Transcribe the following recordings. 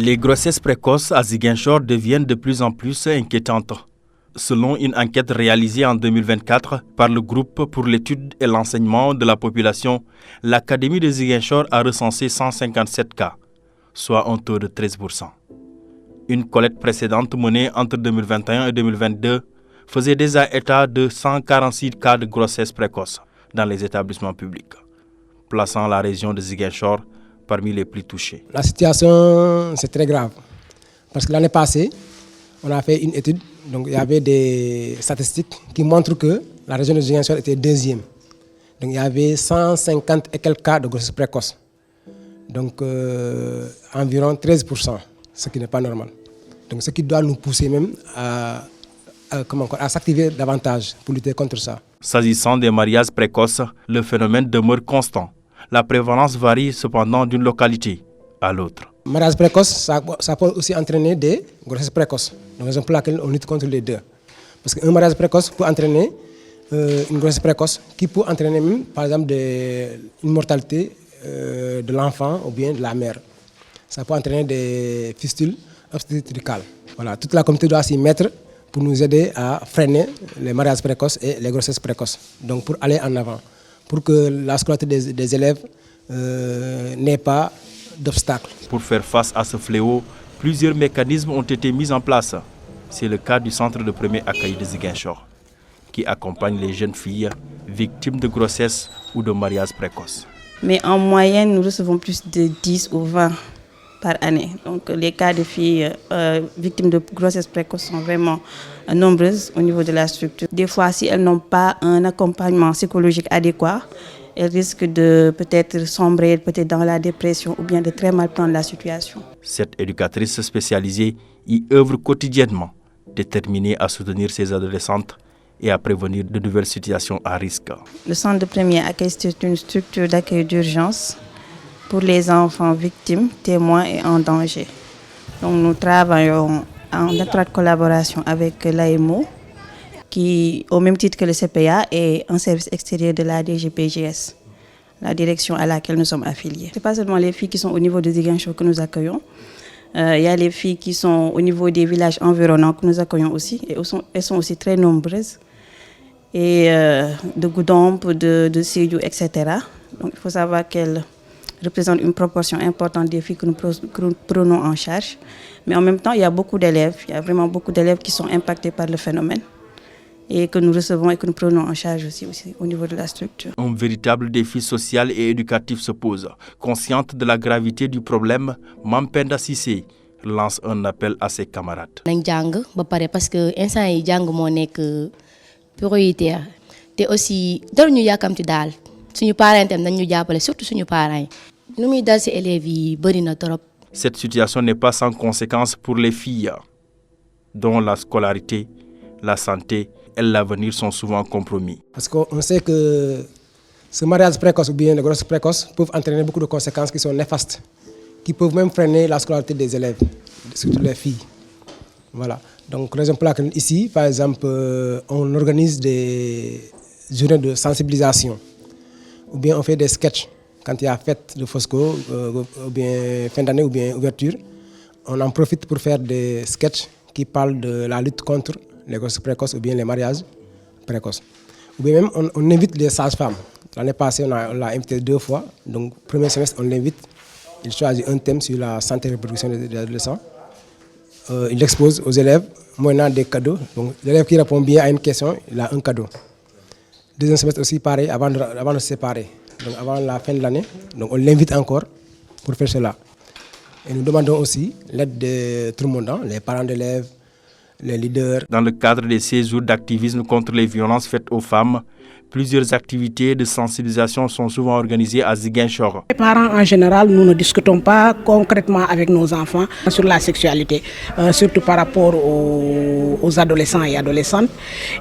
Les grossesses précoces à Ziguinchor deviennent de plus en plus inquiétantes. Selon une enquête réalisée en 2024 par le groupe pour l'étude et l'enseignement de la population, l'Académie de Ziguinchor a recensé 157 cas, soit un taux de 13%. Une collecte précédente menée entre 2021 et 2022 faisait déjà état de 146 cas de grossesse précoce dans les établissements publics, plaçant la région de Ziguinchor parmi les plus touchés. La situation, c'est très grave. Parce que l'année passée, on a fait une étude, donc il y avait des statistiques qui montrent que la région de Ziguinchor était deuxième. Donc il y avait 150 et quelques cas de grossesse précoce. Donc environ 13%, ce qui n'est pas normal. Donc ce qui doit nous pousser même à s'activer davantage pour lutter contre ça. S'agissant des mariages précoces, le phénomène demeure constant. La prévalence varie cependant d'une localité à l'autre. Le mariage précoce, ça peut aussi entraîner des grossesses précoces. Donc, raison pour laquelle on lutte contre les deux. Parce qu'un mariage précoce peut entraîner une grossesse précoce qui peut entraîner même, par exemple, une mortalité de l'enfant ou bien de la mère. Ça peut entraîner des fistules obstétricales. Voilà, toute la communauté doit s'y mettre pour nous aider à freiner les mariages précoces et les grossesses précoces. Donc pour aller en avant, pour que la scolarité des élèves n'ait pas d'obstacles. Pour faire face à ce fléau, plusieurs mécanismes ont été mis en place. C'est le cas du centre de premier accueil de Ziguinchor, qui accompagne les jeunes filles victimes de grossesse ou de mariage précoce. Mais en moyenne, nous recevons plus de 10 ou 20 par année. Donc les cas de filles victimes de grossesse précoce sont vraiment nombreuses au niveau de la structure. Des fois, si elles n'ont pas un accompagnement psychologique adéquat, elles risquent de peut-être sombrer dans la dépression ou bien de très mal prendre la situation. Cette éducatrice spécialisée y œuvre quotidiennement, déterminée à soutenir ces adolescentes et à prévenir de nouvelles situations à risque. Le centre de premier accueil, c'est une structure d'accueil d'urgence pour les enfants victimes, témoins et en danger. Donc nous travaillons en étroite collaboration avec l'AMO, qui, au même titre que le CPA, est un service extérieur de la DGPGS, la direction à laquelle nous sommes affiliés. Ce n'est pas seulement les filles qui sont au niveau de Ziguinchor que nous accueillons. Il y a les filles qui sont au niveau des villages environnants que nous accueillons aussi. Et elles sont aussi très nombreuses. Et de Goudomp, de Sédhiou, etc. Donc il faut savoir qu'elles représentent une proportion importante des filles que nous prenons en charge. Mais en même temps, il y a beaucoup d'élèves. Il y a vraiment beaucoup d'élèves qui sont impactés par le phénomène et que nous recevons et que nous prenons en charge aussi au niveau de la structure. Un véritable défi social et éducatif se pose. Consciente de la gravité du problème, Mampenda Cissé lance un appel à ses camarades. Nañ jàng ba pare parce que instant yi jàng moo nekk prioritaire te aussi dara ñu yàkkamti daal suñu parents tam nañ ñu jàppale surtout suñu parents yi nu muy dal ci élèves yi bëri na trop. Cette situation n'est pas sans conséquences pour les filles, dont la scolarité, la santé et l'avenir sont souvent compromis. Parce qu'on sait que ce mariage précoce ou bien les grossesses précoces peuvent entraîner beaucoup de conséquences qui sont néfastes, qui peuvent même freiner la scolarité des élèves, surtout les filles. Voilà. Donc, raison pour laquelle ici, par exemple, on organise des journées de sensibilisation, ou bien on fait des sketchs. Quand il y a fête de Fosco, ou bien fin d'année, ou bien ouverture, on en profite pour faire des sketchs qui parlent de la lutte contre les grossesses précoces ou bien les mariages précoces. Ou bien même, on invite les sages-femmes. L'année passée, on l'a invité 2 fois. Donc, premier semestre, on l'invite. Il choisit un thème sur la santé et reproduction des adolescents. Il expose aux élèves, moyennant des cadeaux. Donc, l'élève qui répond bien à une question, il a un cadeau. Deuxième semestre aussi, pareil, avant de se séparer. Donc, avant la fin de l'année. Donc, on l'invite encore pour faire cela. Et nous demandons aussi l'aide de tout le monde, hein, les parents d'élèves, les leaders. Dans le cadre de ces jours d'activisme contre les violences faites aux femmes, plusieurs activités de sensibilisation sont souvent organisées à Ziguinchor. Les parents en général, nous ne discutons pas concrètement avec nos enfants sur la sexualité, surtout par rapport aux adolescents et adolescentes.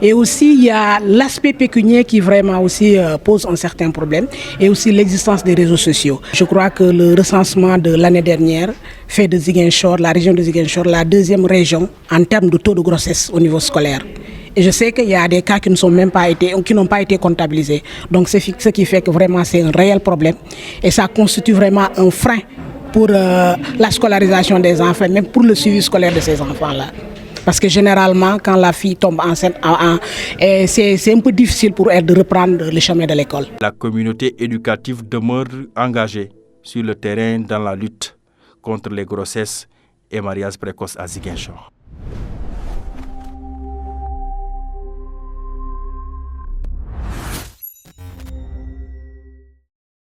Et aussi, il y a l'aspect pécuniaire qui vraiment aussi pose un certain problème, et aussi l'existence des réseaux sociaux. Je crois que le recensement de l'année dernière fait de Ziguinchor, la région de Ziguinchor, la 2e région en termes de taux de grossesse au niveau scolaire. Et je sais qu'il y a des cas qui n'ont pas été comptabilisés. Donc c'est ce qui fait que vraiment c'est un réel problème. Et ça constitue vraiment un frein pour la scolarisation des enfants, même pour le suivi scolaire de ces enfants-là. Parce que généralement, quand la fille tombe enceinte, c'est un peu difficile pour elle de reprendre le chemin de l'école. La communauté éducative demeure engagée sur le terrain dans la lutte contre les grossesses et mariages précoces à Ziguinchor.